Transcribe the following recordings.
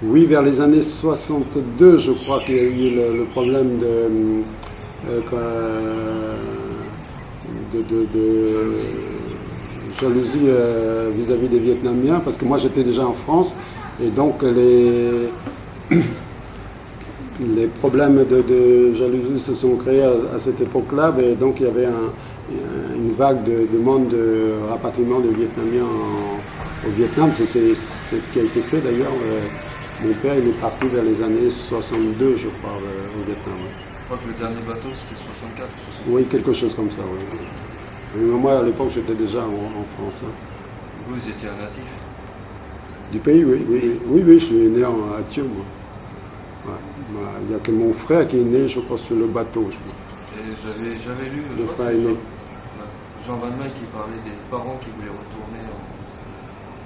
Oui, vers les années 62, je crois qu'il y a eu le problème de jalousie vis-à-vis des Vietnamiens, parce que moi j'étais déjà en France, et donc les problèmes de jalousie se sont créés à cette époque-là, et donc il y avait une vague de demande de rapatriement des Vietnamiens au Vietnam. C'est ce qui a été fait d'ailleurs. Mon père il est parti vers les années 62, je crois, au Vietnam. Je crois que le dernier bateau c'était 64 ou 65. Oui, quelque chose comme ça, oui. Mais moi à l'époque j'étais déjà en France. Hein. Vous étiez un natif? Du pays, oui. Oui, je suis né à Thieu, moi. Ouais. Il n'y a que mon frère qui est né, je crois, sur le bateau. Je crois. Et j'avais lu, le frère est né. Jean Van Meij qui parlait des parents qui voulaient retourner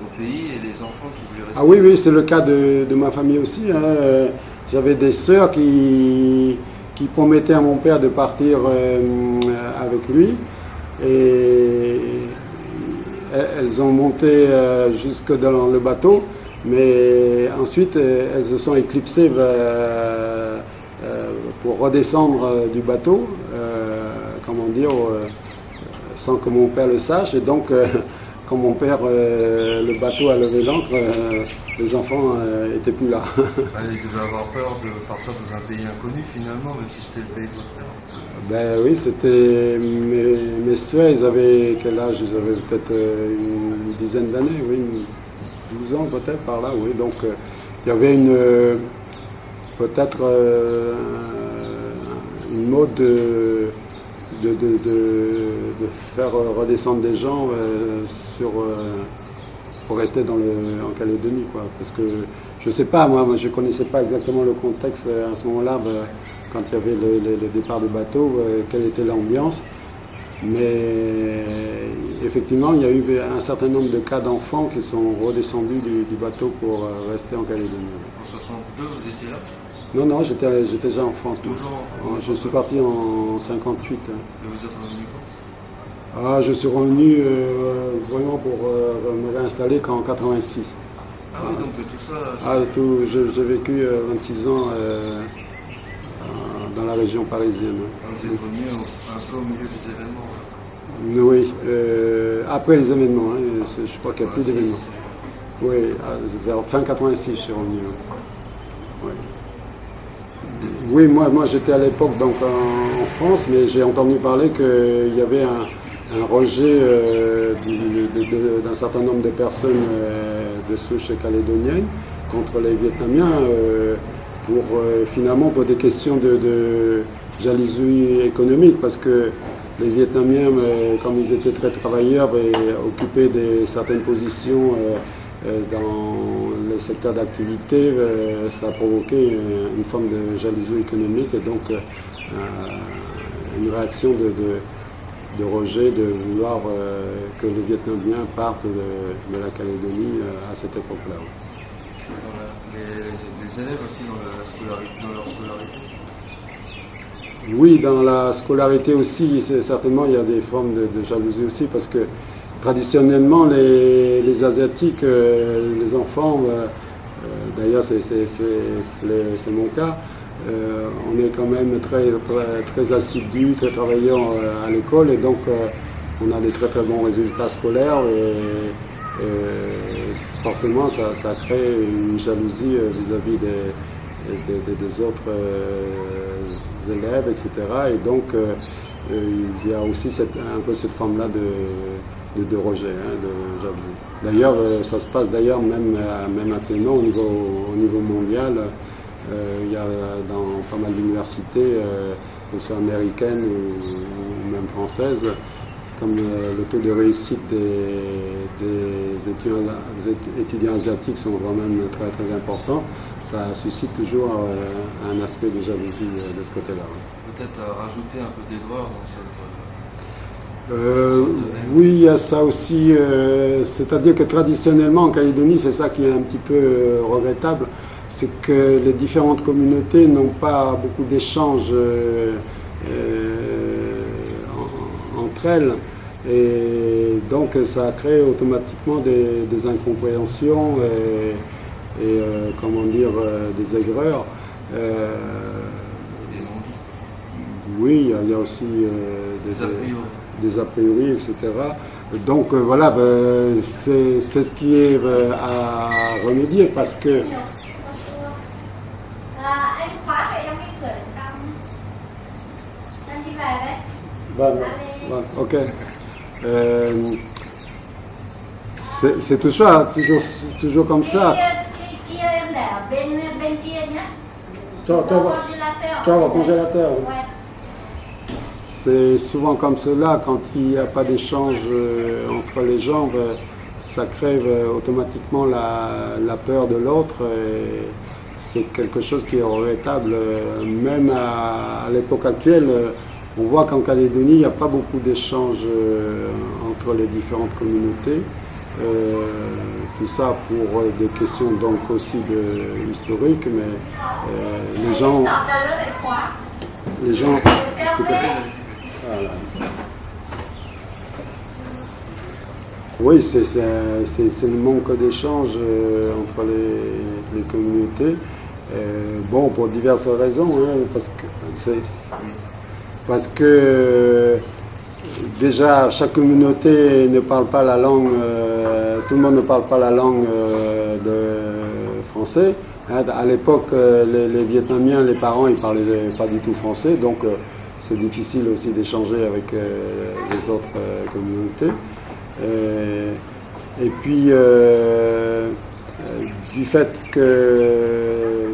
au pays et les enfants qui voulaient rester. Ah oui, c'est le cas de ma famille aussi. Hein. J'avais des sœurs qui promettaient à mon père de partir avec lui. Et elles ont monté jusque dans le bateau, mais ensuite elles se sont éclipsées pour redescendre du bateau, comment dire, sans que mon père le sache. Et donc, quand mon père, le bateau a levé l'ancre, les enfants n'étaient plus là. Il devait avoir peur de partir dans un pays inconnu finalement, même si c'était le pays de votre père. Ben oui, c'était mes soeurs, ils avaient quel âge? Ils avaient peut-être une dizaine d'années, oui, 12 ans peut-être par là, oui. Donc il y avait peut-être une mode de faire redescendre des gens pour rester en Calédonie, quoi. Parce que je ne sais pas, moi je ne connaissais pas exactement le contexte à ce moment-là. Quand il y avait le départ du bateau, quelle était l'ambiance. Mais effectivement, il y a eu un certain nombre de cas d'enfants qui sont redescendus du bateau pour rester en Calédonie. En 62, vous étiez là? Non, j'étais déjà en France. Toujours en France? Je suis parti en 58. Et vous êtes revenu quand? Je suis revenu vraiment pour me réinstaller qu'en 86. Ah oui, donc tout ça... J'ai vécu 26 ans dans la région parisienne. Vous êtes revenu un peu au milieu des événements? Oui, après les événements, hein, je crois qu'il n'y a plus d'événements. Oui, vers fin 86 je suis revenu. Ouais. Oui, moi j'étais à l'époque donc en France, mais j'ai entendu parler qu'il y avait un rejet d'un certain nombre de personnes de souche calédonienne contre les Vietnamiens finalement pour des questions de jalousie économique, parce que les Vietnamiens, comme ils étaient très travailleurs et occupaient certaines positions dans le secteur d'activité, ça a provoqué une forme de jalousie économique et donc une réaction de rejet, de vouloir que les Vietnamiens partent de la Calédonie à cette époque-là. Les élèves aussi dans leur scolarité? Oui, dans la scolarité aussi, certainement il y a des formes de jalousie aussi, parce que traditionnellement les Asiatiques, les enfants, d'ailleurs c'est mon cas, on est quand même très assidus, très travaillants à l'école, et donc on a des très très bons résultats scolaires, et forcément ça crée une jalousie vis-à-vis des autres élèves, etc. Et donc il y a aussi un peu cette forme-là de rejet, hein, de jalousie. D'ailleurs, ça se passe même maintenant au niveau mondial. Il y a dans pas mal d'universités, que ce soit américaines ou même françaises, comme le taux de réussite des étudiants asiatiques sont quand même très très importants. ça suscite toujours un aspect de jalousie de ce côté-là. Peut-être rajouter un peu d'aigreur dans cette... Oui, il y a ça aussi, c'est-à-dire que traditionnellement en Calédonie, c'est ça qui est un petit peu regrettable, c'est que les différentes communautés n'ont pas beaucoup d'échanges entre elles, et donc ça crée automatiquement des incompréhensions et comment dire, des aigreurs. Des non-dits. Oui, il y a aussi des a priori, etc. Donc voilà, c'est ce qui est à remédier parce que ok. C'est toujours comme ça. Ciao, au congélateur. C'est souvent comme cela, quand il n'y a pas d'échange entre les gens, ça crée automatiquement la peur de l'autre. C'est quelque chose qui est regrettable. Même à l'époque actuelle, on voit qu'en Calédonie, il n'y a pas beaucoup d'échanges entre les différentes communautés. Tout ça pour des questions donc aussi historiques, mais les gens voilà. Oui, c'est le manque d'échange entre les communautés. Bon, pour diverses raisons, hein, parce que déjà chaque communauté ne parle pas la langue, tout le monde ne parle pas la langue de français. Hein, à l'époque, les Vietnamiens, les parents, ils ne parlaient pas du tout français, donc c'est difficile aussi d'échanger avec les autres communautés. Et puis, du fait que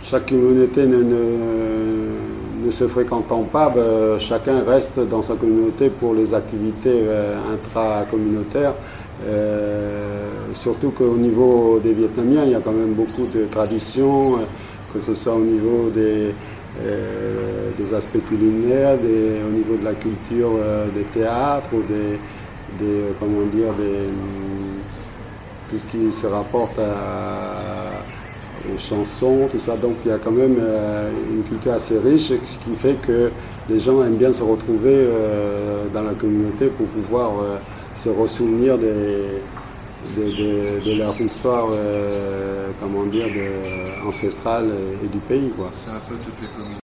chaque communauté ne se fréquentant pas, chacun reste dans sa communauté pour les activités intracommunautaires. Surtout qu'au niveau des Vietnamiens, il y a quand même beaucoup de traditions, que ce soit au niveau des aspects culinaires, au niveau de la culture des théâtres ou comment dire, tout ce qui se rapporte aux chansons, tout ça. Donc il y a quand même une culture assez riche, ce qui fait que les gens aiment bien se retrouver dans la communauté pour pouvoir se ressouvenir de leurs histoires comment dire, ancestrales et du pays, quoi. C'est un peu toutes les communautés.